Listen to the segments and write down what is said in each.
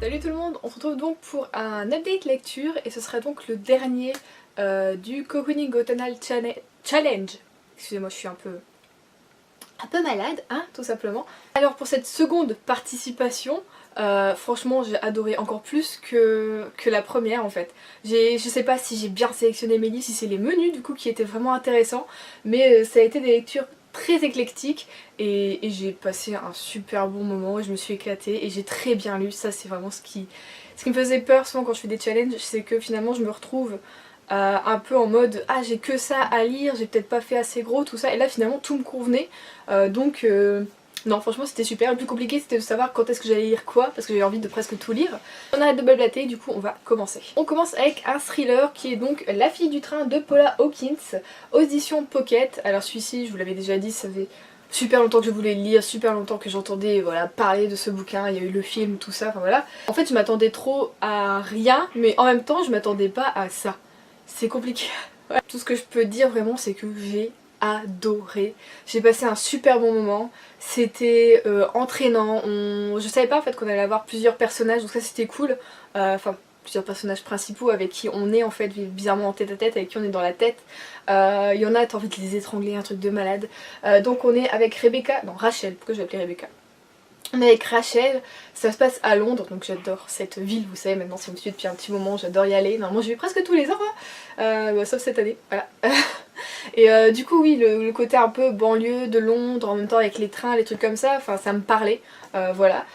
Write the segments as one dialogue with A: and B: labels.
A: Salut tout le monde, on se retrouve donc pour un update lecture et ce sera donc le dernier du Cocooning Autumnal Challenge. Excusez-moi, je suis un peu malade, hein, tout simplement. Alors pour cette seconde participation, franchement j'ai adoré encore plus que la première en fait. Je sais pas si j'ai bien sélectionné mes livres, si c'est les menus du coup qui étaient vraiment intéressants, mais ça a été des lectures très éclectiques et j'ai passé un super bon moment, je me suis éclatée et j'ai très bien lu. Ça c'est vraiment ce qui me faisait peur souvent quand je fais des challenges, c'est que finalement je me retrouve un peu en mode ah j'ai que ça à lire, j'ai peut-être pas fait assez gros tout ça, et là finalement tout me convenait. Non, franchement c'était super. Le plus compliqué c'était de savoir quand est-ce que j'allais lire quoi, parce que j'avais envie de presque tout lire. On arrête de blablater, du coup on va commencer. On commence avec un thriller qui est donc La fille du train de Paula Hawkins, aux éditions Pocket. Alors celui-ci, je vous l'avais déjà dit, ça fait super longtemps que je voulais le lire, super longtemps que j'entendais parler de ce bouquin, il y a eu le film, tout ça, enfin voilà. En fait je m'attendais trop à rien, mais en même temps je m'attendais pas à ça. C'est compliqué. Ouais. Tout ce que je peux dire vraiment c'est que j'ai adoré. J'ai passé un super bon moment. C'était entraînant. Je savais pas en fait qu'on allait avoir plusieurs personnages, donc ça c'était cool. Enfin plusieurs personnages principaux avec qui on est en fait bizarrement en tête à tête, avec qui on est dans la tête. Il y en a, t'as envie de les étrangler, un truc de malade. Donc on est avec Rebecca, non Rachel, pourquoi je vais appeler Rebecca? On est avec Rachel, ça se passe à Londres, donc j'adore cette ville, vous savez maintenant si vous me suivez depuis un petit moment, j'adore y aller. Normalement j'y vais presque tous les ans, hein. Sauf cette année, voilà. Et du coup oui, le côté un peu banlieue de Londres, en même temps avec les trains, les trucs comme ça, enfin ça me parlait, voilà.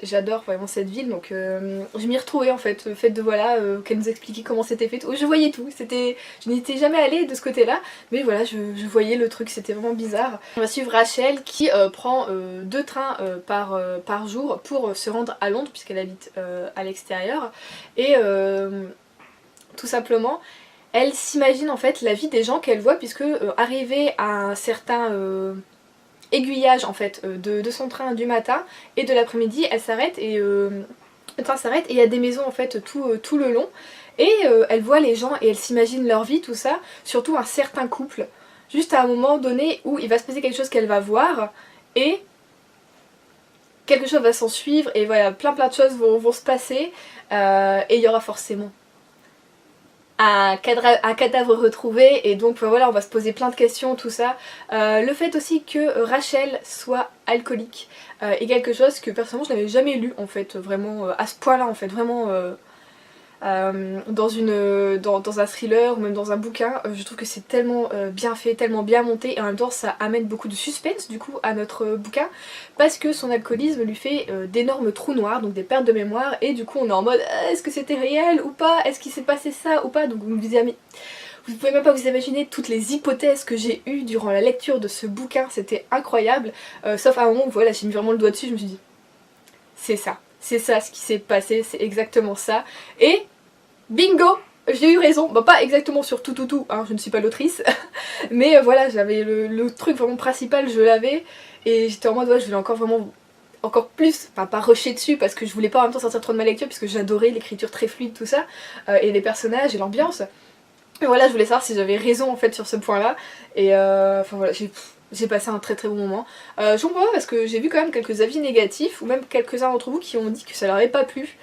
A: J'adore vraiment cette ville, donc je m'y retrouvais en fait, le fait de voilà, qu'elle nous expliquait comment c'était fait, je voyais tout, je n'étais jamais allée de ce côté là, mais voilà, je voyais le truc, c'était vraiment bizarre. On va suivre Rachel qui prend 2 trains par jour pour se rendre à Londres, puisqu'elle habite à l'extérieur, et tout simplement elle s'imagine en fait la vie des gens qu'elle voit, puisque arrivée à un certain aiguillage en fait de son train du matin et de l'après-midi, elle s'arrête et le train s'arrête et il y a des maisons en fait tout le long, et elle voit les gens et elle s'imagine leur vie, tout ça, surtout un certain couple, juste à un moment donné où il va se passer quelque chose qu'elle va voir et quelque chose va s'en suivre, et voilà, plein de choses vont se passer, et il y aura forcément un cadavre retrouvé, et donc voilà, on va se poser plein de questions, tout ça. Le fait aussi que Rachel soit alcoolique est quelque chose que personnellement je n'avais jamais lu en fait, vraiment à ce point là en fait, vraiment dans un thriller ou même dans un bouquin. Je trouve que c'est tellement bien fait, tellement bien monté, et en même temps ça amène beaucoup de suspense du coup à notre bouquin, parce que son alcoolisme lui fait d'énormes trous noirs, donc des pertes de mémoire, et du coup on est en mode est-ce que c'était réel ou pas, est-ce qu'il s'est passé ça ou pas, donc vous pouvez même pas vous imaginer toutes les hypothèses que j'ai eues durant la lecture de ce bouquin, c'était incroyable, sauf à un moment où voilà, j'ai mis vraiment le doigt dessus, je me suis dit c'est ça ce qui s'est passé, c'est exactement ça, et bingo! J'ai eu raison, bon pas exactement sur tout, hein, je ne suis pas l'autrice, mais voilà, j'avais le truc vraiment principal, je l'avais, et j'étais en mode ouais, je voulais encore vraiment, encore plus, enfin pas rusher dessus parce que je voulais pas en même temps sortir trop de ma lecture, puisque j'adorais l'écriture très fluide, tout ça, et les personnages et l'ambiance. Et voilà, je voulais savoir si j'avais raison en fait sur ce point là, et enfin voilà, j'ai passé un très bon moment. Je comprends pas parce que j'ai vu quand même quelques avis négatifs, ou même quelques-uns d'entre vous qui ont dit que ça leur avait pas plu.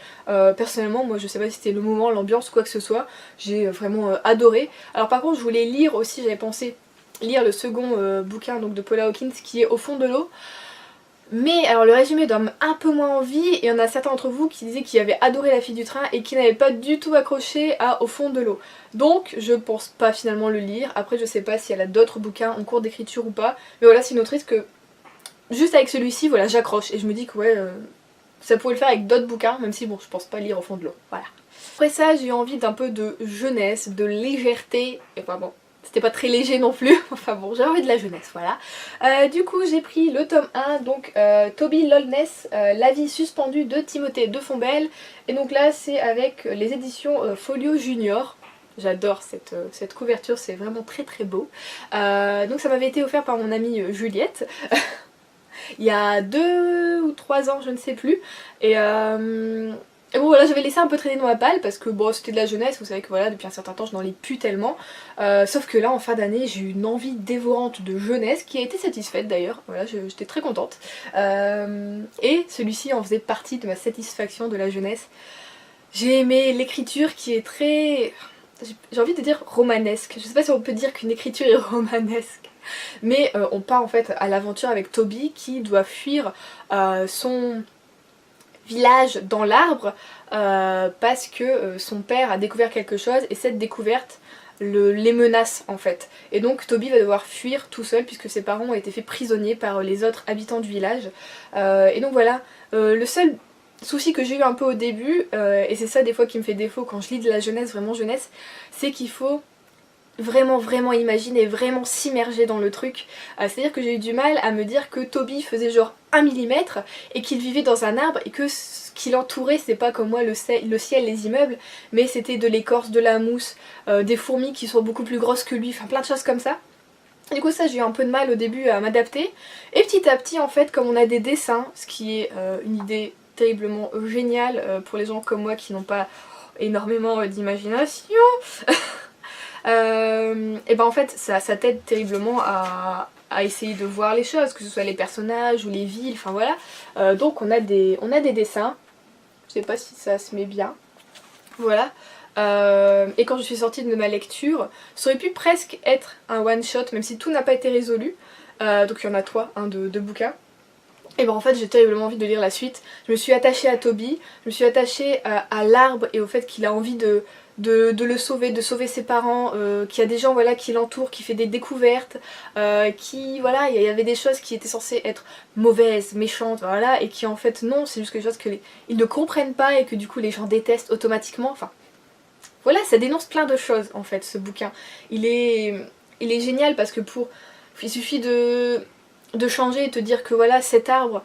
A: Personnellement, moi je sais pas si c'était le moment, l'ambiance, quoi que ce soit, j'ai vraiment adoré. Alors par contre je voulais lire aussi, j'avais pensé lire le second bouquin donc de Paula Hawkins qui est Au fond de l'eau. Mais alors le résumé donne un peu moins envie, et il y en a certains d'entre vous qui disaient qu'ils avaient adoré La fille du train et qui n'avaient pas du tout accroché à Au fond de l'eau. Donc je pense pas finalement le lire. Après je sais pas si elle a d'autres bouquins en cours d'écriture ou pas, mais voilà, c'est une autrice que juste avec celui-ci voilà j'accroche, et je me dis que ouais ça pourrait le faire avec d'autres bouquins, même si bon je pense pas lire Au fond de l'eau, voilà. Après ça j'ai eu envie d'un peu de jeunesse, de légèreté, et enfin bon, c'était pas très léger non plus, enfin bon, j'ai envie de la jeunesse, voilà. Du coup j'ai pris le tome 1, donc Toby Lowness, La vie suspendue de Timothée de Fombelle, et donc là c'est avec les éditions Folio Junior. J'adore cette couverture, c'est vraiment très beau. Donc ça m'avait été offert par mon amie Juliette, il y a 2 ou 3 ans, je ne sais plus, et Et bon voilà, j'avais laissé un peu traîner dans ma palle parce que bon c'était de la jeunesse, vous savez que voilà depuis un certain temps je n'en lis plus tellement. Sauf que là en fin d'année j'ai eu une envie dévorante de jeunesse qui a été satisfaite d'ailleurs, voilà j'étais très contente. Et celui-ci en faisait partie de ma satisfaction de la jeunesse. J'ai aimé l'écriture qui est très... j'ai envie de dire romanesque, je sais pas si on peut dire qu'une écriture est romanesque. Mais on part en fait à l'aventure avec Toby qui doit fuir son village dans l'arbre parce que son père a découvert quelque chose et cette découverte les menace en fait. Et donc Toby va devoir fuir tout seul puisque ses parents ont été faits prisonniers par les autres habitants du village. Et donc voilà, le seul souci que j'ai eu un peu au début, et c'est ça des fois qui me fait défaut quand je lis de la jeunesse, vraiment jeunesse, c'est qu'il faut vraiment imaginer, vraiment s'immerger dans le truc. C'est-à-dire que j'ai eu du mal à me dire que Toby faisait genre 1 millimètre et qu'il vivait dans un arbre et que ce qui l'entourait c'est pas comme moi le ciel, les immeubles, mais c'était de l'écorce, de la mousse, des fourmis qui sont beaucoup plus grosses que lui, enfin plein de choses comme ça. Du coup ça j'ai eu un peu de mal au début à m'adapter et petit à petit en fait comme on a des dessins, ce qui est une idée terriblement géniale pour les gens comme moi qui n'ont pas énormément d'imagination. Et ben en fait ça t'aide terriblement à essayer de voir les choses, que ce soit les personnages ou les villes, enfin voilà. Donc on a des dessins, je sais pas si ça se met bien, voilà. Et quand je suis sortie de ma lecture, ça aurait pu presque être un one shot, même si tout n'a pas été résolu. Donc il y en a 3, de bouquins. Et ben en fait j'ai terriblement envie de lire la suite. Je me suis attachée à Toby, je me suis attachée à l'arbre et au fait qu'il a envie de le sauver, de sauver ses parents, qu'il y a des gens voilà, qui l'entourent, qui fait des découvertes, qui voilà, il y avait des choses qui étaient censées être mauvaises, méchantes, voilà, et qui en fait non, c'est juste quelque chose qu'ils ne comprennent pas et que du coup les gens détestent automatiquement, enfin voilà, ça dénonce plein de choses en fait ce bouquin. Il est génial parce que il suffit de changer et te dire que voilà cet arbre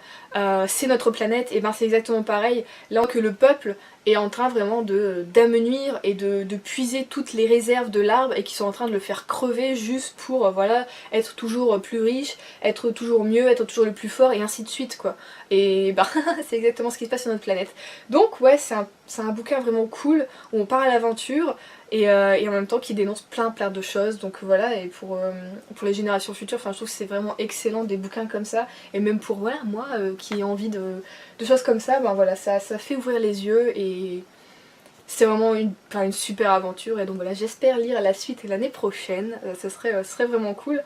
A: c'est notre planète, et ben c'est exactement pareil là que le peuple est en train vraiment d'amenuire et de puiser toutes les réserves de l'arbre et qui sont en train de le faire crever juste pour voilà être toujours plus riche, être toujours mieux, être toujours le plus fort et ainsi de suite quoi. Et ben c'est exactement ce qui se passe sur notre planète. Donc ouais c'est un bouquin vraiment cool où on part à l'aventure et en même temps qui dénonce plein de choses, donc voilà. Et pour les générations futures, enfin je trouve que c'est vraiment excellent des bouquins comme ça, et même pour voilà, moi qui ai envie de choses comme ça, ben voilà, ça fait ouvrir les yeux et c'est vraiment une super aventure. Et donc voilà, j'espère lire la suite l'année prochaine, ce serait vraiment cool.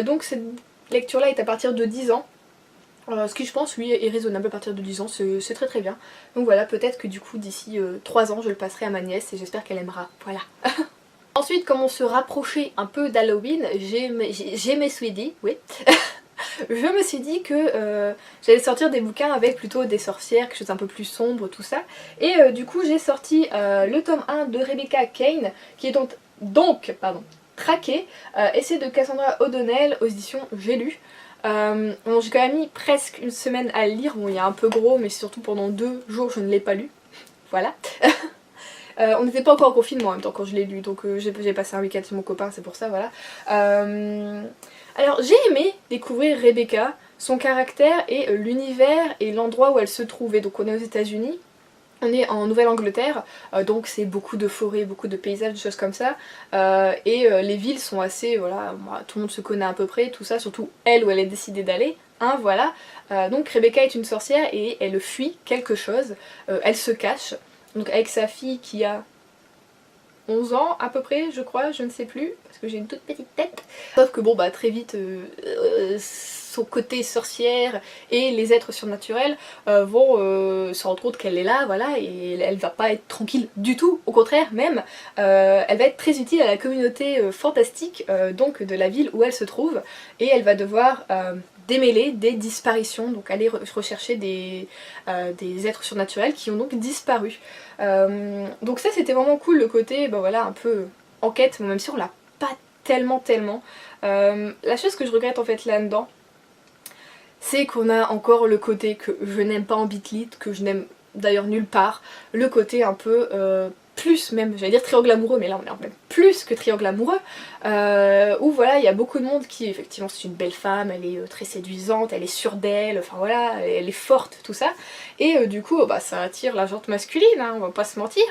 A: Donc cette lecture là est à partir de 10 ans. Ce qui je pense oui est raisonnable à partir de 10 ans, c'est très bien. Donc voilà, peut-être que du coup d'ici 3 ans je le passerai à ma nièce et j'espère qu'elle aimera, voilà. Ensuite, comme on se rapprochait un peu d'Halloween, je me suis dit, oui, je me suis dit que j'allais sortir des bouquins avec plutôt des sorcières, quelque chose un peu plus sombre, tout ça. Et du coup j'ai sorti le tome 1 de Rebecca Kane, qui est donc Traqué, essai de Cassandra O'Donnell aux éditions J'ai lu. Bon, j'ai quand même mis presque une semaine à le lire, bon il est un peu gros mais surtout pendant 2 jours je ne l'ai pas lu, voilà. On n'était pas encore en confinement en même temps quand je l'ai lu, donc j'ai passé un week-end chez mon copain, c'est pour ça, voilà. Alors j'ai aimé découvrir Rebecca, son caractère et l'univers et l'endroit où elle se trouvait. Donc on est aux États-Unis. On est en Nouvelle-Angleterre, donc c'est beaucoup de forêts, beaucoup de paysages, des choses comme ça. Et les villes sont assez, voilà, tout le monde se connaît à peu près, tout ça, surtout elle où elle a décidé d'aller, hein, voilà. Donc Rebecca est une sorcière et elle fuit quelque chose, elle se cache, donc avec sa fille qui a 11 ans à peu près, je crois, je ne sais plus, parce que j'ai une toute petite tête. Sauf que bon bah très vite son côté sorcière et les êtres surnaturels vont se rendre compte qu'elle est là, voilà, et elle va pas être tranquille du tout, au contraire même, elle va être très utile à la communauté fantastique donc de la ville où elle se trouve, et elle va devoir démêler des disparitions, donc aller rechercher des êtres surnaturels qui ont donc disparu. Donc ça c'était vraiment cool, le côté bah voilà, un peu enquête, même si on l'a pas tellement. La chose que je regrette en fait là-dedans, c'est qu'on a encore le côté que je n'aime pas en Bitlit, que je n'aime d'ailleurs nulle part, le côté un peu plus même, j'allais dire triangle amoureux, mais là on est en même plus que triangle amoureux, où voilà, il y a beaucoup de monde qui, effectivement, c'est une belle femme, elle est très séduisante, elle est sûre d'elle, enfin voilà, elle est forte, tout ça, et du coup, bah, ça attire la jante masculine, hein, on va pas se mentir,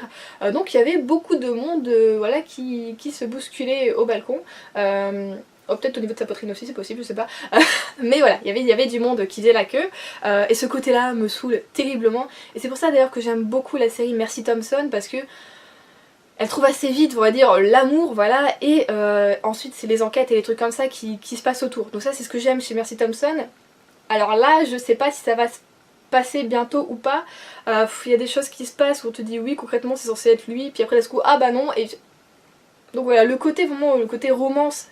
A: donc il y avait beaucoup de monde, voilà, qui se bousculait au balcon, oh, peut-être au niveau de sa poitrine aussi, c'est possible, je sais pas. Mais voilà, il y avait du monde qui faisait la queue. Et ce côté-là me saoule terriblement. Et c'est pour ça d'ailleurs que j'aime beaucoup la série Mercy Thompson, parce que elle trouve assez vite, on va dire, l'amour, voilà. Et ensuite, c'est les enquêtes et les trucs comme ça qui se passent autour. Donc ça, c'est ce que j'aime chez Mercy Thompson. Alors là, je sais pas si ça va se passer bientôt ou pas. Il y a des choses qui se passent où on te dit oui, concrètement, c'est censé être lui. Puis après, d'un coup, ah bah non. Et donc voilà, le côté vraiment, le côté romance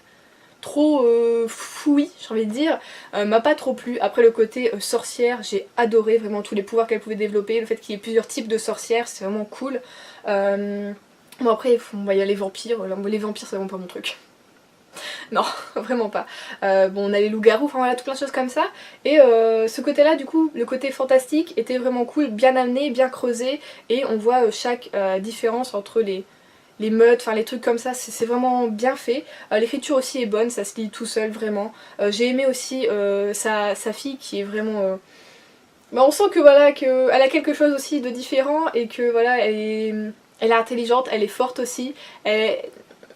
A: trop fouillis, j'ai envie de dire, m'a pas trop plu. Après le côté sorcière, j'ai adoré vraiment tous les pouvoirs qu'elle pouvait développer, le fait qu'il y ait plusieurs types de sorcières, c'est vraiment cool. Bon après, il y a les vampires, les vampires c'est vraiment pas mon truc. Non, vraiment pas. Bon, on a les loups-garous, enfin voilà, tout plein de choses comme ça. Et ce côté-là, du coup, le côté fantastique était vraiment cool, bien amené, bien creusé, et on voit chaque différence entre les meutes, enfin les trucs comme ça, c'est vraiment bien fait. L'écriture aussi est bonne, ça se lit tout seul vraiment. J'ai aimé aussi sa fille qui est vraiment... Bah, on sent que voilà, qu'elle a quelque chose aussi de différent et que voilà, elle est intelligente, elle est forte aussi. Elle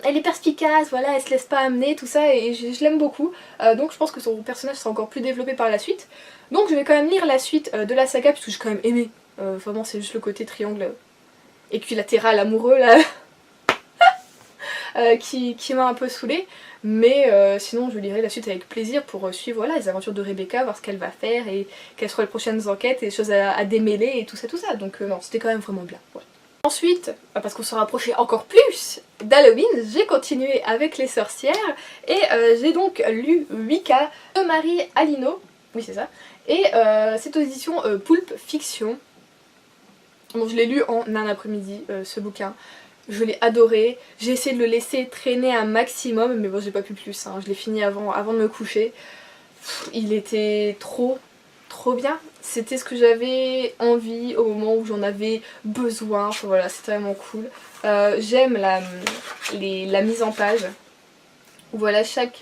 A: est perspicace, voilà, elle se laisse pas amener, tout ça, et je l'aime beaucoup. Donc je pense que son personnage sera encore plus développé par la suite. Donc je vais quand même lire la suite de la saga, puisque j'ai quand même aimé. Vraiment c'est juste le côté triangle équilatéral amoureux là. Qui m'a un peu saoulée, mais sinon je lirai la suite avec plaisir pour suivre voilà, les aventures de Rebecca, voir ce qu'elle va faire et quelles seront les prochaines enquêtes et les choses à démêler et tout ça. Donc non, c'était quand même vraiment bien. Ouais. Ensuite, parce qu'on se rapprochait encore plus d'Halloween, j'ai continué avec les sorcières et j'ai donc lu Wicca de Marie Alino, oui c'est ça, et c'est aux éditions Pulp Fiction. Bon, je l'ai lu en un après-midi ce bouquin. Je l'ai adoré, j'ai essayé de le laisser traîner un maximum, mais bon j'ai pas pu plus, hein. Je l'ai fini avant de me coucher. Il était trop bien, c'était ce que j'avais envie au moment où j'en avais besoin, enfin, voilà, c'était vraiment cool. J'aime la mise en page, où voilà, chaque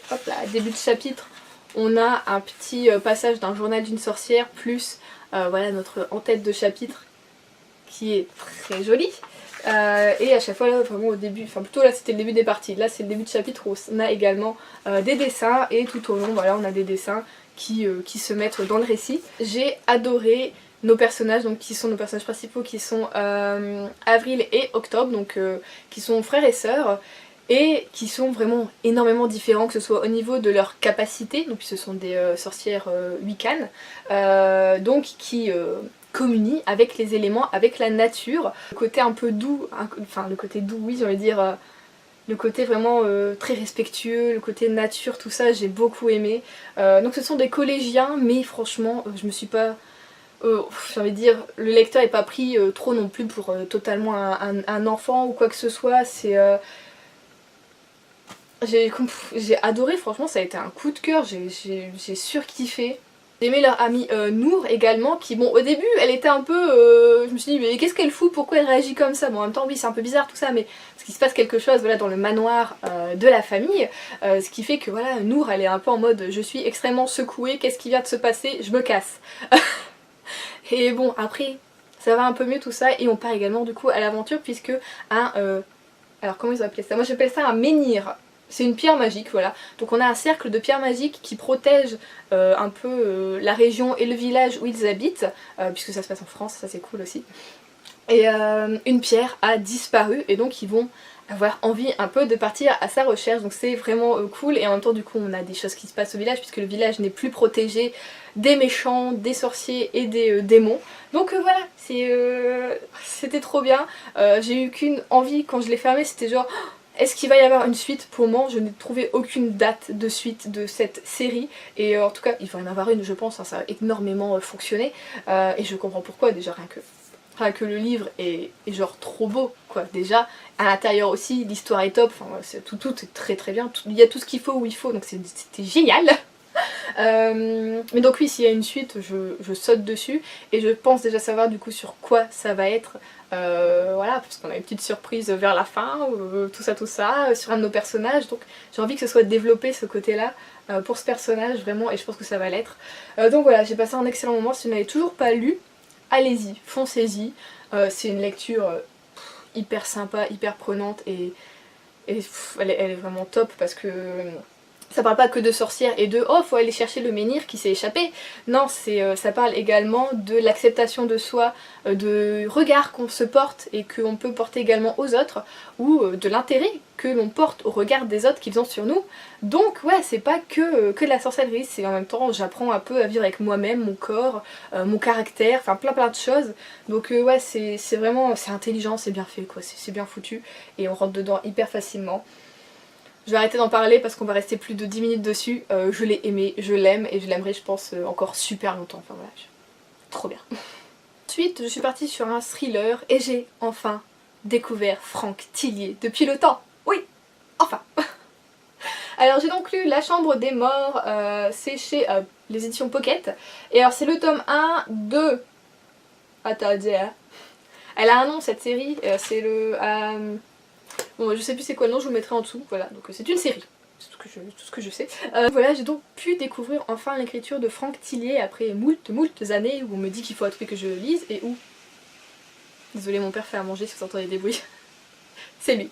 A: début de chapitre, on a un petit passage d'un journal d'une sorcière, plus voilà, notre en-tête de chapitre, qui est très jolie. Et à chaque fois là vraiment au début, enfin plutôt là c'était le début des parties, là c'est le début de chapitre où on a également des dessins et tout au long voilà on a des dessins qui se mettent dans le récit. J'ai adoré nos personnages, donc qui sont nos personnages principaux qui sont Avril et Octobre, donc qui sont frères et sœurs et qui sont vraiment énormément différents, que ce soit au niveau de leur capacité, donc ce sont des sorcières wiccanes, donc qui communient avec les éléments, avec la nature. Le côté un peu doux, enfin le côté doux oui j'ai envie de dire, le côté vraiment très respectueux, le côté nature, tout ça j'ai beaucoup aimé. Donc ce sont des collégiens mais franchement je me suis pas... j'ai envie de dire, le lecteur n'est pas pris trop non plus pour totalement un enfant ou quoi que ce soit, c'est... j'ai adoré, franchement ça a été un coup de cœur, j'ai surkiffé. J'ai aimé leur amie Nour également, qui bon au début elle était un peu... je me suis dit mais qu'est-ce qu'elle fout, pourquoi elle réagit comme ça? Bon en même temps oui c'est un peu bizarre tout ça, mais parce qu'il se passe quelque chose voilà, dans le manoir de la famille, ce qui fait que voilà Nour elle est un peu en mode je suis extrêmement secouée, qu'est-ce qui vient de se passer, je me casse. Et bon après ça va un peu mieux tout ça et on part également du coup à l'aventure puisque un... alors comment ils ont appelé ça? Moi j'appelle ça un menhir. C'est une pierre magique, voilà. Donc on a un cercle de pierres magiques qui protège un peu la région et le village où ils habitent, puisque ça se passe en France, ça c'est cool aussi. Et une pierre a disparu et donc ils vont avoir envie un peu de partir à sa recherche, donc c'est vraiment cool. Et en même temps du coup on a des choses qui se passent au village puisque le village n'est plus protégé des méchants, des sorciers et des démons. Donc voilà, c'était trop bien. J'ai eu qu'une envie quand je l'ai fermé, c'était genre... Est-ce qu'il va y avoir une suite? Pour le moment je n'ai trouvé aucune date de suite de cette série et en tout cas il va y en avoir une je pense, hein, ça a énormément fonctionné et je comprends pourquoi déjà rien que le livre est genre trop beau quoi déjà, à l'intérieur aussi l'histoire est top, enfin, tout est très très bien, il y a tout ce qu'il faut où il faut donc c'était génial. Mais donc oui, s'il y a une suite, je saute dessus et je pense déjà savoir du coup sur quoi ça va être. Voilà, parce qu'on a une petite surprise vers la fin, tout ça, sur un de nos personnages, donc j'ai envie que ce soit développé ce côté-là pour ce personnage vraiment, et je pense que ça va l'être. Donc voilà, j'ai passé un excellent moment. Si vous n'avez toujours pas lu, allez-y, foncez-y. C'est une lecture hyper sympa, hyper prenante et elle est vraiment top parce que ça parle pas que de sorcières et de oh faut aller chercher le menhir qui s'est échappé. Non, ça parle également de l'acceptation de soi, de regard qu'on se porte et qu'on peut porter également aux autres, ou de l'intérêt que l'on porte au regard des autres qu'ils ont sur nous. Donc ouais, c'est pas que de la sorcellerie, c'est en même temps j'apprends un peu à vivre avec moi-même, mon corps, mon caractère, enfin plein de choses. Donc ouais, c'est vraiment, c'est intelligent, c'est bien fait quoi, c'est bien foutu et on rentre dedans hyper facilement. Je vais arrêter d'en parler parce qu'on va rester plus de 10 minutes dessus. Je l'ai aimé, je l'aime et je l'aimerai je pense encore super longtemps. Enfin voilà, trop bien. Ensuite, je suis partie sur un thriller et j'ai enfin découvert Franck Tillier depuis le temps. Oui, enfin. Alors j'ai donc lu La Chambre des Morts, c'est chez les éditions Pocket. Et alors c'est le tome 1 de... Attends, elle a un nom cette série, c'est le... Bon, je sais plus c'est quoi le nom, je vous mettrai en dessous, voilà, donc c'est une série, c'est tout ce que je sais. Voilà, j'ai donc pu découvrir enfin l'écriture de Franck Tillier après moult années où on me dit qu'il faut à tout prix que je le lise et où... Désolée, mon père fait à manger si vous entendez des bruits. C'est lui.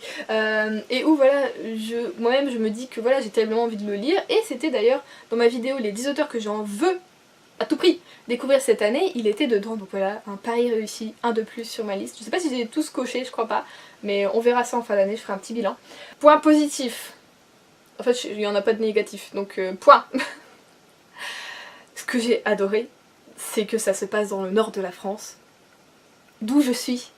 A: Et où voilà, moi-même je me dis que voilà, j'ai tellement envie de le lire, et c'était d'ailleurs dans ma vidéo les 10 auteurs que j'en veux à tout prix découvrir cette année, il était dedans, donc voilà, un pari réussi, un de plus sur ma liste. Je sais pas si j'ai tous coché, je crois pas, mais on verra ça en fin d'année, je ferai un petit bilan. Point positif, en fait il n'y en a pas de négatif, donc point. Ce que j'ai adoré, c'est que ça se passe dans le nord de la France, d'où je suis,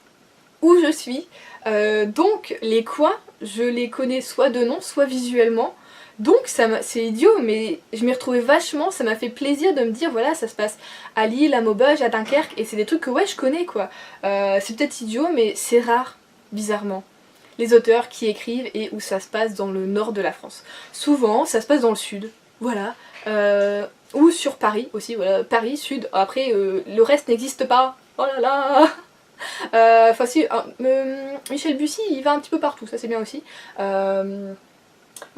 A: où je suis, donc les coins, je les connais soit de nom, soit visuellement. Donc c'est idiot, mais je m'y retrouvais vachement, ça m'a fait plaisir de me dire voilà, ça se passe à Lille, à Maubeuge, à Dunkerque, et c'est des trucs que ouais je connais quoi. C'est peut-être idiot, mais c'est rare, bizarrement, les auteurs qui écrivent et où ça se passe dans le nord de la France. Souvent, ça se passe dans le sud, voilà, ou sur Paris aussi, voilà, Paris, sud, après le reste n'existe pas, oh là là. Enfin si, Michel Bussy il va un petit peu partout, ça c'est bien aussi. Bon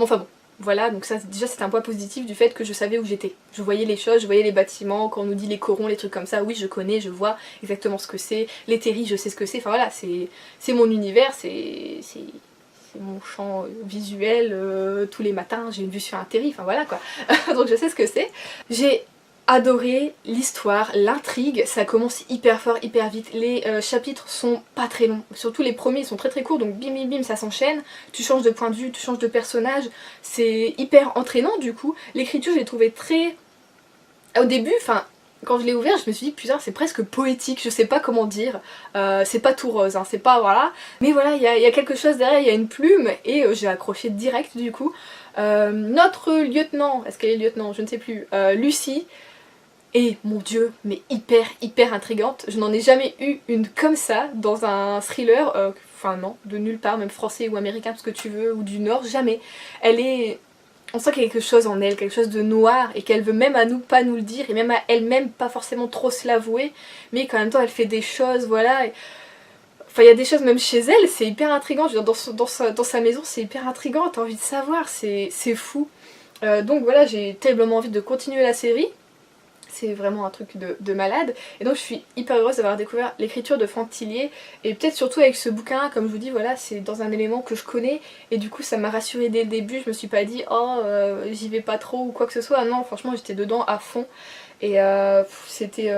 A: enfin bon. Voilà, donc ça déjà c'est un point positif du fait que je savais où j'étais. Je voyais les choses, je voyais les bâtiments, quand on nous dit les corons, les trucs comme ça, oui je connais, je vois exactement ce que c'est. Les terris, je sais ce que c'est, enfin voilà, c'est mon univers, c'est mon champ visuel, tous les matins j'ai une vue sur un terri, enfin voilà quoi. Donc je sais ce que c'est. J'ai adoré l'histoire, l'intrigue, ça commence hyper fort, hyper vite. Les chapitres sont pas très longs, surtout les premiers ils sont très courts, donc bim bim bim ça s'enchaîne, tu changes de point de vue, tu changes de personnage, c'est hyper entraînant du coup. L'écriture j'ai trouvé très... Au début, enfin quand je l'ai ouvert je me suis dit putain c'est presque poétique, je sais pas comment dire, c'est pas tout rose, hein, c'est pas voilà, mais voilà il y a quelque chose derrière, il y a une plume et j'ai accroché direct du coup. Notre lieutenant, est-ce qu'elle est lieutenant, je ne sais plus, Lucie, et mon dieu, mais hyper intrigante. Je n'en ai jamais eu une comme ça dans un thriller, enfin non, de nulle part, même français ou américain, ce que tu veux, ou du Nord, jamais. Elle est... On sent qu'il y a quelque chose en elle, quelque chose de noir, et qu'elle veut même à nous pas nous le dire, et même à elle-même pas forcément trop se l'avouer, mais qu'en même temps elle fait des choses, voilà. Enfin il y a des choses même chez elle, c'est hyper intriguant, je veux dire, dans sa maison c'est hyper intriguant, t'as envie de savoir, c'est fou. Donc voilà, j'ai terriblement envie de continuer la série. C'est vraiment un truc de malade. Et donc je suis hyper heureuse d'avoir découvert l'écriture de Franck Tillier. Et peut-être surtout avec ce bouquin, comme je vous dis, voilà, c'est dans un élément que je connais. Et du coup ça m'a rassurée dès le début. Je me suis pas dit, oh j'y vais pas trop ou quoi que ce soit. Non, franchement j'étais dedans à fond. Et c'était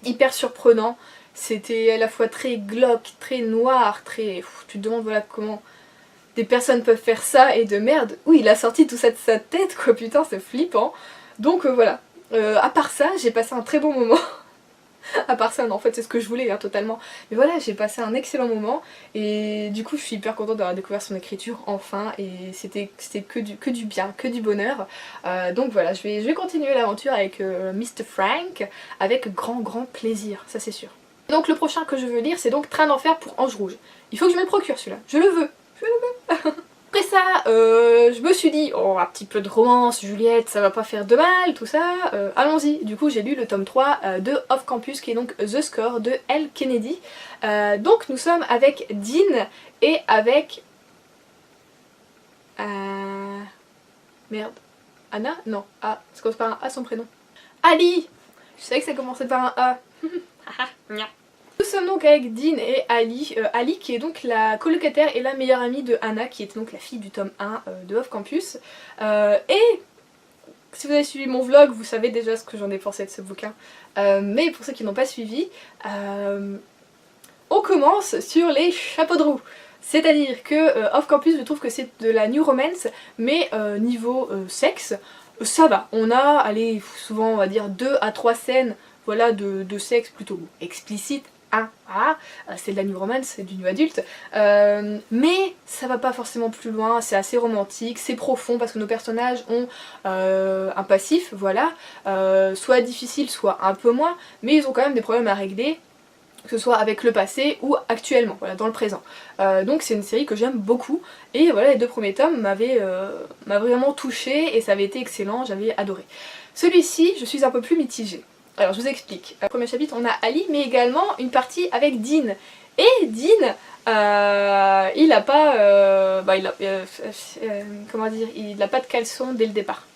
A: hyper surprenant. C'était à la fois très glauque, très noir, très... tu te demandes voilà comment des personnes peuvent faire ça. Et de merde, oui il a sorti tout ça de sa tête quoi, putain c'est flippant. Donc voilà, à part ça, j'ai passé un très bon moment. À part ça, non, en fait c'est ce que je voulais, hein, totalement. Mais voilà, j'ai passé un excellent moment et du coup je suis hyper contente d'avoir découvert son écriture enfin et c'était que du bien, que du bonheur. Donc voilà, je vais continuer l'aventure avec Mr. Frank avec grand plaisir, ça c'est sûr. Donc le prochain que je veux lire c'est donc Train d'enfer pour Ange Rouge. Il faut que je me le procure celui-là, je le veux. Après Après ça, je me suis dit, oh un petit peu de romance, Juliette, ça va pas faire de mal, tout ça, allons-y. Du coup j'ai lu le tome 3 de Off Campus qui est donc The Score de Elle Kennedy. Donc nous sommes avec Dean et avec... Merde. Anna? Non. Ah, ça commence par un A son prénom. Ali! Je savais que ça commençait par un A. Nous sommes donc avec Dean et Ali. Ali qui est donc la colocataire et la meilleure amie de Anna qui était donc la fille du tome 1 de Off Campus. Et si vous avez suivi mon vlog, vous savez déjà ce que j'en ai pensé de ce bouquin. Mais pour ceux qui n'ont pas suivi, on commence sur les chapeaux de roue. C'est-à-dire que Off Campus, je trouve que c'est de la new romance, mais niveau sexe, ça va. On a, allez, souvent on va dire 2 à 3 scènes voilà, de sexe plutôt explicite. C'est de la new romance, c'est du new adulte, mais ça va pas forcément plus loin, c'est assez romantique, c'est profond parce que nos personnages ont un passif, voilà, soit difficile, soit un peu moins, mais ils ont quand même des problèmes à régler, que ce soit avec le passé ou actuellement, voilà, dans le présent. Donc c'est une série que j'aime beaucoup, et voilà, les 2 premiers tomes m'avaient vraiment touchée et ça avait été excellent, j'avais adoré. Celui-ci, je suis un peu plus mitigée. Alors je vous explique. Au premier chapitre on a Ali mais également une partie avec Dean. Et Dean, il a pas, comment dire, il a pas de caleçon dès le départ.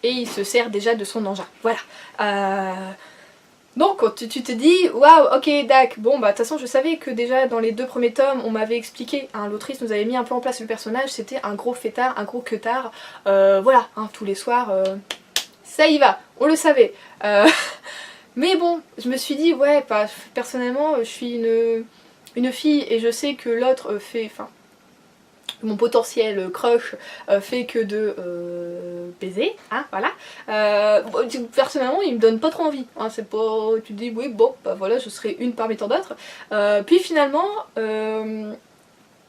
A: Et il se sert déjà de son engin. Voilà. Donc tu te dis, waouh, ok, dac, bon bah de toute façon je savais que déjà dans les 2 premiers tomes on m'avait expliqué, hein, l'autrice nous avait mis un peu en place le personnage, c'était un gros fêtard, un gros queutard, voilà, hein, tous les soirs... ça y va, on le savait. Mais bon, je me suis dit, ouais, personnellement, je suis une fille et je sais que l'autre fait, enfin, mon potentiel crush fait que de baiser, hein, voilà. Personnellement, il me donne pas trop envie. Hein, c'est pas, tu te dis, oui, bon, bah voilà, je serai une parmi tant d'autres. Puis finalement,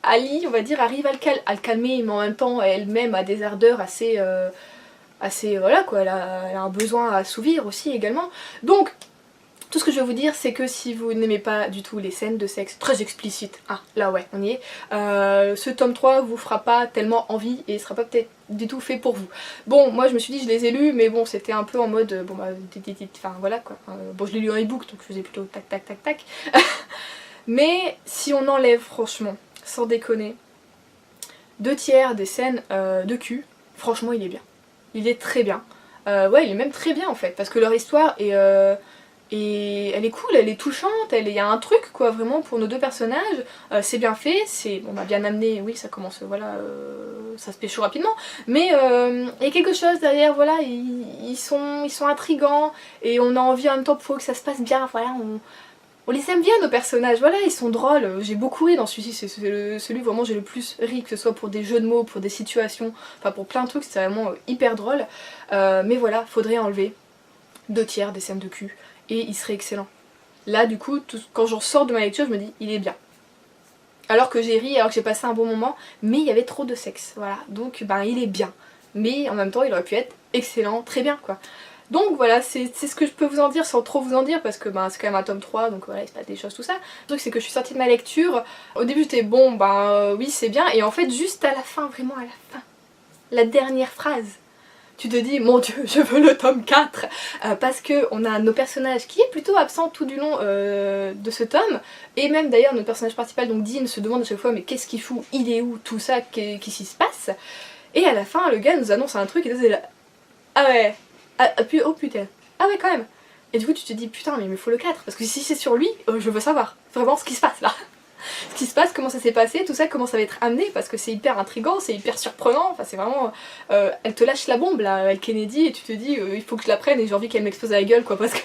A: Ali, on va dire, arrive à le calmer, mais en même temps, elle-même a des ardeurs assez... voilà quoi, elle a un besoin à assouvir aussi également. Donc, tout ce que je veux vous dire, c'est que si vous n'aimez pas du tout les scènes de sexe très explicites, ah là ouais, on y est, ce tome 3 vous fera pas tellement envie et sera pas peut-être du tout fait pour vous. Bon, moi je me suis dit, je les ai lus, mais bon, c'était un peu en mode, bon bah, enfin voilà quoi. Bon, je l'ai lu en e-book, donc je faisais plutôt tac tac tac tac. Mais si on enlève, franchement, sans déconner, 2/3 des scènes de cul, franchement il est bien. Il est très bien. Ouais, il est même très bien en fait, parce que leur histoire est... et elle est cool, elle est touchante, il y a un truc quoi vraiment pour nos 2 personnages, c'est bien fait, c'est bon, bah, bien amené, oui ça commence, voilà, ça se pécho rapidement, mais il y a quelque chose derrière, voilà, ils sont intrigants et on a envie en même temps que ça se passe bien, voilà, on les aime bien nos personnages, voilà, ils sont drôles, j'ai beaucoup ri dans celui-ci, c'est celui où vraiment j'ai le plus ri, que ce soit pour des jeux de mots, pour des situations, enfin pour plein de trucs, c'est vraiment hyper drôle, mais voilà, faudrait enlever 2/3 des scènes de cul. Et il serait excellent. Là du coup, quand j'en sors de ma lecture, je me dis, il est bien. Alors que j'ai ri, alors que j'ai passé un bon moment, mais il y avait trop de sexe, voilà. Donc ben il est bien. Mais en même temps, il aurait pu être excellent, très bien quoi. Donc voilà, c'est ce que je peux vous en dire sans trop vous en dire, parce que ben, c'est quand même un tome 3, donc voilà, il se passe des choses, tout ça. Le truc c'est que je suis sortie de ma lecture, au début j'étais bon, ben oui c'est bien, et en fait juste à la fin, vraiment à la fin, la dernière phrase, tu te dis, mon dieu, je veux le tome 4 parce qu'on a nos personnages qui est plutôt absent tout du long de ce tome, et même d'ailleurs notre personnage principal, donc Dean, se demande à chaque fois mais qu'est-ce qu'il fout, il est où, tout ça, qu'est-ce qui se passe, et à la fin le gars nous annonce un truc et là c'est là, ah ouais, oh putain, ah ouais quand même, et du coup tu te dis putain mais il me faut le 4, parce que si c'est sur lui, je veux savoir vraiment ce qui se passe là. Ce qui se passe, comment ça s'est passé, tout ça, comment ça va être amené, parce que c'est hyper intriguant, c'est hyper surprenant, enfin c'est vraiment... elle te lâche la bombe là, elle Kennedy, et tu te dis il faut que je la prenne et j'ai envie qu'elle m'explose à la gueule quoi, parce que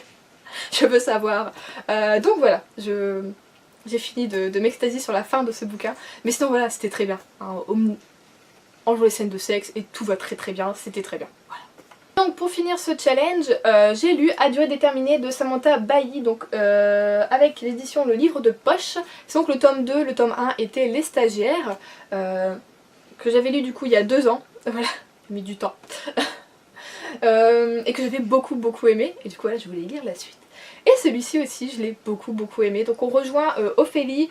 A: je veux savoir. Donc voilà, j'ai fini de m'extasier sur la fin de ce bouquin, mais sinon voilà, c'était très bien. Hein, enlevons les scènes de sexe et tout va très très bien, c'était très bien. Voilà. Donc pour finir ce challenge, j'ai lu À durée déterminée de Samantha Bailly, donc avec l'édition Le Livre de Poche. C'est donc le tome 2, le tome 1 était Les Stagiaires, que j'avais lu du coup il y a 2 ans, voilà, j'ai mis du temps, et que j'avais beaucoup aimé, et du coup là je voulais lire la suite. Et celui-ci aussi je l'ai beaucoup aimé, donc on rejoint Ophélie,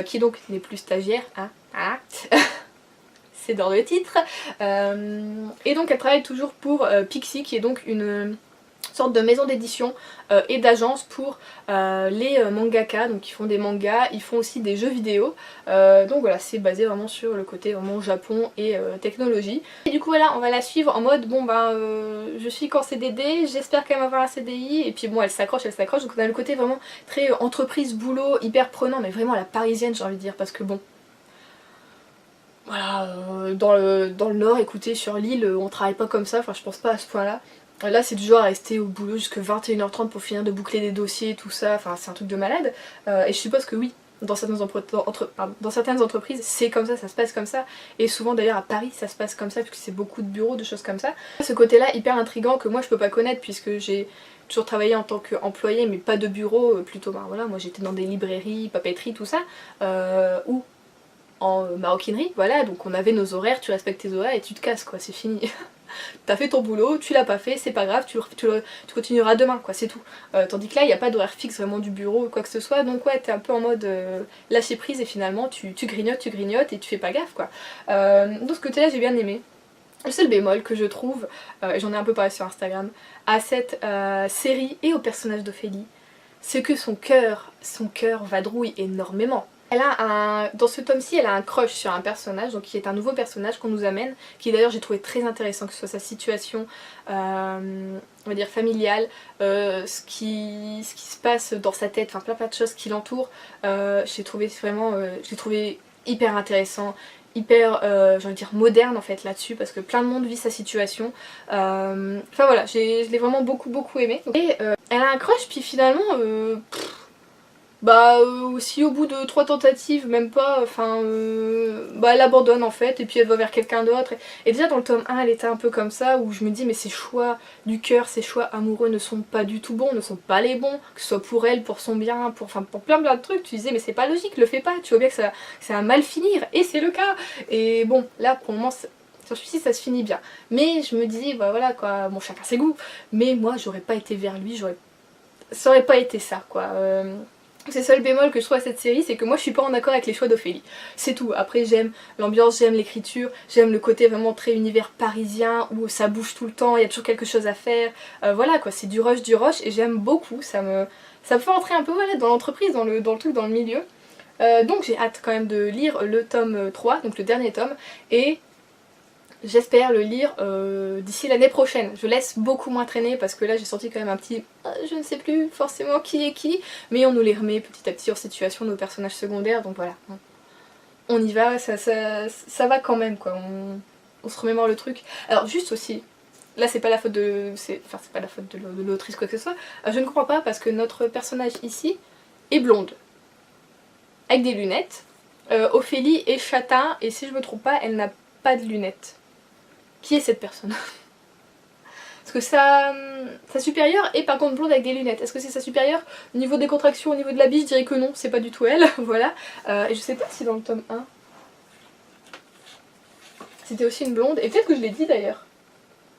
A: qui donc n'est plus stagiaire, hein, c'est dans le titre. Et donc elle travaille toujours pour Pixie, qui est donc une sorte de maison d'édition et d'agence pour les mangaka, donc ils font des mangas, ils font aussi des jeux vidéo, donc voilà, c'est basé vraiment sur le côté vraiment Japon et technologie. Et du coup voilà, on va la suivre en mode bon ben je suis qu'en CDD, j'espère qu'elle va avoir un CDI, et puis bon elle s'accroche, donc on a le côté vraiment très entreprise, boulot, hyper prenant, mais vraiment à la parisienne j'ai envie de dire, parce que bon voilà, dans le nord, écoutez, sur l'île, on travaille pas comme ça, enfin je pense pas à ce point là. Là c'est du genre à rester au boulot jusqu'à 21h30 pour finir de boucler des dossiers, tout ça, enfin c'est un truc de malade. Et je suppose que oui, dans certaines, dans certaines entreprises c'est comme ça se passe comme ça. Et souvent d'ailleurs à Paris ça se passe comme ça, puisque c'est beaucoup de bureaux, de choses comme ça. Ce côté là hyper intriguant que moi je peux pas connaître, puisque j'ai toujours travaillé en tant qu'employée mais pas de bureau, plutôt ben voilà, moi j'étais dans des librairies, papeterie, tout ça, ou en maroquinerie, voilà, donc on avait nos horaires, tu respectes tes horaires et tu te casses quoi, c'est fini. T'as fait ton boulot, tu l'as pas fait, c'est pas grave, tu continueras demain quoi, c'est tout. Tandis que là il n'y a pas d'horaire fixe vraiment du bureau ou quoi que ce soit, donc ouais t'es un peu en mode lâcher prise, et finalement tu grignotes et tu fais pas gaffe quoi. Donc ce côté là j'ai bien aimé. Le seul bémol que je trouve, et j'en ai un peu parlé sur Instagram, à cette série et au personnage d'Ophélie, c'est que son cœur vadrouille énormément. Elle a dans ce tome-ci, elle a un crush sur un personnage, donc qui est un nouveau personnage qu'on nous amène, qui d'ailleurs j'ai trouvé très intéressant, que ce soit sa situation, on va dire familiale, ce qui se passe dans sa tête, enfin plein de choses qui l'entourent. J'ai trouvé vraiment, j'ai trouvé hyper intéressant, hyper, j'ai envie de dire moderne en fait là-dessus, parce que plein de monde vit sa situation. Enfin voilà, je l'ai vraiment beaucoup aimé. Et elle a un crush, puis finalement, bah si au bout de 3 tentatives, même pas, enfin bah elle abandonne en fait, et puis elle va vers quelqu'un d'autre. Et déjà dans le tome 1 elle était un peu comme ça, où je me dis mais ses choix du cœur, ses choix amoureux ne sont pas du tout bons, ne sont pas les bons, que ce soit pour elle, pour son bien, pour plein de trucs. Tu disais mais c'est pas logique, le fais pas, tu vois bien que ça va mal finir, et c'est le cas. Et bon là pour le moment sur celui-ci ça se finit bien, mais je me dis bah voilà quoi, bon chacun ses goûts, mais moi j'aurais pas été vers lui, ça aurait pas été ça quoi. C'est le seul bémol que je trouve à cette série, c'est que moi je suis pas en accord avec les choix d'Ophélie. C'est tout. Après j'aime l'ambiance, j'aime l'écriture, j'aime le côté vraiment très univers parisien où ça bouge tout le temps, il y a toujours quelque chose à faire. Voilà quoi, c'est du rush, et j'aime beaucoup, ça me fait entrer un peu voilà, dans l'entreprise, dans le truc, dans le milieu. Donc j'ai hâte quand même de lire le tome 3, donc le dernier tome, et j'espère le lire d'ici l'année prochaine. Je laisse beaucoup moins traîner parce que là j'ai senti quand même un petit je ne sais plus forcément qui est qui, mais on nous les remet petit à petit en situation, nos personnages secondaires, donc voilà. On y va, ça va quand même quoi, on se remémore le truc. Alors juste aussi, là c'est pas la faute de l'autrice quoi que ce soit, je ne comprends pas parce que notre personnage ici est blonde, avec des lunettes, Ophélie est châtain, et si je me trompe pas, elle n'a pas de lunettes. Qui est cette personne? Parce que sa supérieure est par contre blonde avec des lunettes. Est-ce que c'est sa supérieure? Au niveau des contractions, au niveau de la bille, je dirais que non, c'est pas du tout elle. Voilà. Et je sais pas si dans le tome 1 c'était aussi une blonde, et peut-être que je l'ai dit d'ailleurs.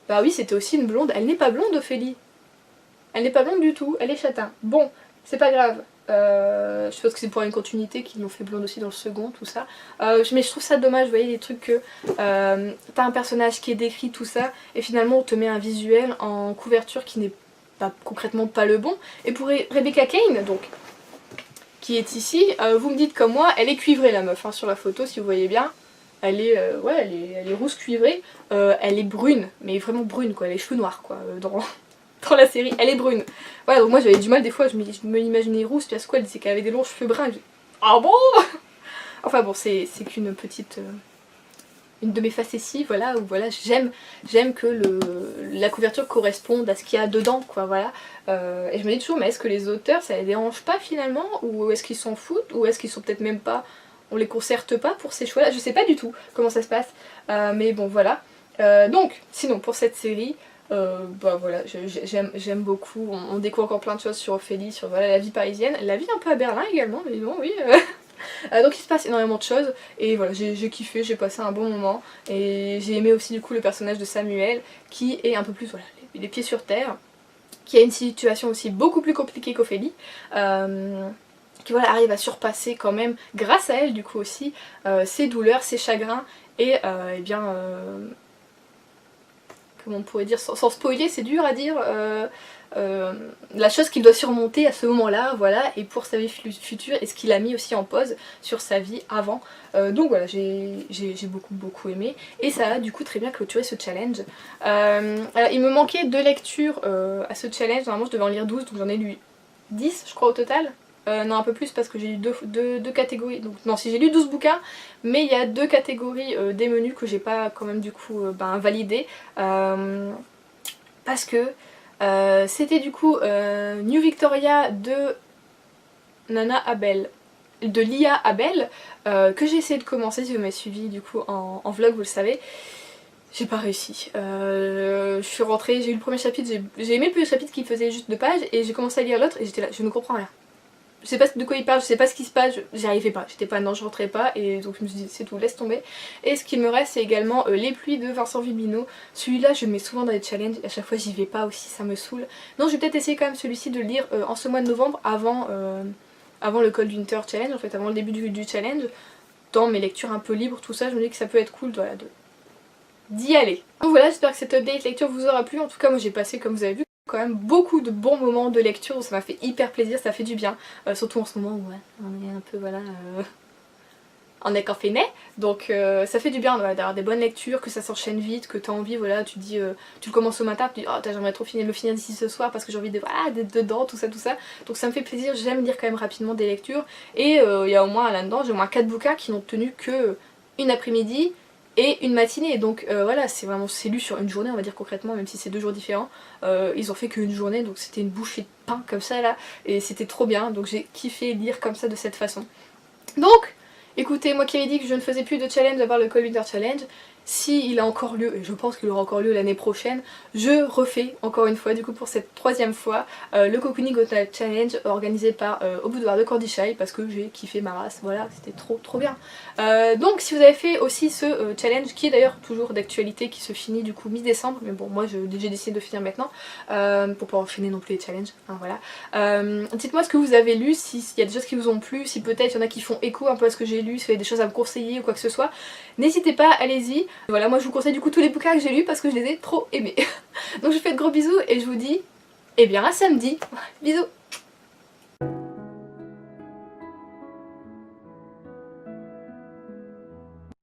A: Bah oui, c'était aussi une blonde. Elle n'est pas blonde, Ophélie. Elle n'est pas blonde du tout, elle est châtain. Bon, c'est pas grave. Je suppose que c'est pour une continuité qu'ils l'ont fait blonde aussi dans le second, tout ça. Mais je trouve ça dommage, vous voyez, les trucs que t'as un personnage qui est décrit, tout ça, et finalement on te met un visuel en couverture qui n'est pas concrètement pas le bon. Et pour Rebecca Kane, donc, qui est ici, vous me dites comme moi, elle est cuivrée la meuf, hein, sur la photo si vous voyez bien. Elle est, elle est rousse cuivrée, elle est brune, mais vraiment brune quoi, elle a les cheveux noirs quoi, dans la série, elle est brune. Voilà, donc moi j'avais du mal des fois, je me l'imaginais rousse, puis à ce quoi elle disait qu'elle avait des longs cheveux bruns, je dis ah bon. Enfin bon, c'est qu'une petite... une de mes facéties, voilà, où voilà, j'aime que la couverture corresponde à ce qu'il y a dedans, quoi, voilà. Et je me dis toujours, mais est-ce que les auteurs, ça les dérange pas finalement, ou est-ce qu'ils s'en foutent, ou est-ce qu'ils sont peut-être même pas... on les concerte pas pour ces choix-là, je sais pas du tout comment ça se passe, mais bon, voilà. Donc, sinon, pour cette série... bah voilà, j'aime beaucoup, on découvre encore plein de choses sur Ophélie, sur voilà, la vie parisienne, la vie un peu à Berlin également, mais bon oui. Donc il se passe énormément de choses, et voilà, j'ai kiffé, j'ai passé un bon moment, et j'ai aimé aussi du coup le personnage de Samuel, qui est un peu plus, voilà, les pieds sur terre, qui a une situation aussi beaucoup plus compliquée qu'Ophélie. qui voilà, arrive à surpasser quand même, grâce à elle du coup aussi, ses douleurs, ses chagrins, et eh bien, comment on pourrait dire, sans spoiler, c'est dur à dire, la chose qu'il doit surmonter à ce moment-là, voilà, et pour sa vie future, et ce qu'il a mis aussi en pause sur sa vie avant. Donc voilà, j'ai beaucoup aimé, et ça a du coup très bien clôturé ce challenge. Alors, il me manquait 2 lectures à ce challenge, normalement je devais en lire 12, donc j'en ai lu 10 je crois au total. Non, un peu plus parce que j'ai lu deux catégories, donc non, si j'ai lu 12 bouquins, mais il y a 2 catégories des menus que j'ai pas quand même du coup validé, parce que c'était du coup New Victoria de Nana Abel, de Lia Abel, que j'ai essayé de commencer. Si vous m'avez suivi du coup en vlog, vous le savez. J'ai pas réussi. Je suis rentrée, j'ai eu le premier chapitre, j'ai aimé le premier chapitre qui faisait juste 2 pages, et j'ai commencé à lire l'autre et j'étais là, je ne comprends rien. Je sais pas de quoi il parle, je sais pas ce qui se passe, j'y arrivais pas, j'étais pas, non je rentrais pas, et donc je me suis dit c'est tout, laisse tomber. Et ce qu'il me reste c'est également Les Pluies de Vincent Vibino. Celui-là je le mets souvent dans les challenges, à chaque fois j'y vais pas aussi, ça me saoule. Non, je vais peut-être essayer quand même celui-ci de le lire en ce mois de novembre, avant le Cold Winter Challenge, en fait avant le début du challenge. Dans mes lectures un peu libres, tout ça, je me dis que ça peut être cool, voilà, d'y aller. Donc voilà, j'espère que cette update lecture vous aura plu. En tout cas moi j'ai passé, comme vous avez vu, quand même beaucoup de bons moments de lecture, donc ça m'a fait hyper plaisir, ça fait du bien, surtout en ce moment où ouais, on est un peu voilà en écoffiné, donc ça fait du bien voilà, d'avoir des bonnes lectures, que ça s'enchaîne vite, que t'as envie, voilà, tu te dis, tu le commences au matin, tu te dis oh j'aimerais trop le finir d'ici ce soir parce que j'ai envie de, voilà, d'être dedans, tout ça, donc ça me fait plaisir, j'aime lire quand même rapidement des lectures, et il y a au moins là-dedans, j'ai au moins 4 bouquins qui n'ont tenu que une après-midi et une matinée, donc voilà, c'est lu sur une journée on va dire concrètement, même si c'est 2 jours différents, ils ont fait qu'une journée, donc c'était une bouchée de pain comme ça là, et c'était trop bien, donc j'ai kiffé lire comme ça de cette façon. Donc écoutez, moi qui avais dit que je ne faisais plus de challenge à part le Cold Winter Challenge, s'il a encore lieu, et je pense qu'il aura encore lieu l'année prochaine, je refais encore une fois, du coup pour cette 3e fois, le Cocooning Autumn Challenge organisé par Au Boudoir de Cordyshire, parce que j'ai kiffé ma race, voilà, c'était trop bien. Donc si vous avez fait aussi ce challenge, qui est d'ailleurs toujours d'actualité, qui se finit du coup mi-décembre, mais bon moi j'ai décidé de finir maintenant, pour pas enchaîner non plus les challenges, hein, voilà. Dites-moi ce que vous avez lu, s'il y a des choses qui vous ont plu, si peut-être il y en a qui font écho un peu à ce que j'ai lu, si vous avez des choses à me conseiller ou quoi que ce soit, n'hésitez pas, allez-y. Voilà, moi je vous conseille du coup tous les bouquins que j'ai lus parce que je les ai trop aimés. Donc je vous fais de gros bisous et je vous dis, eh bien à samedi. Bisous.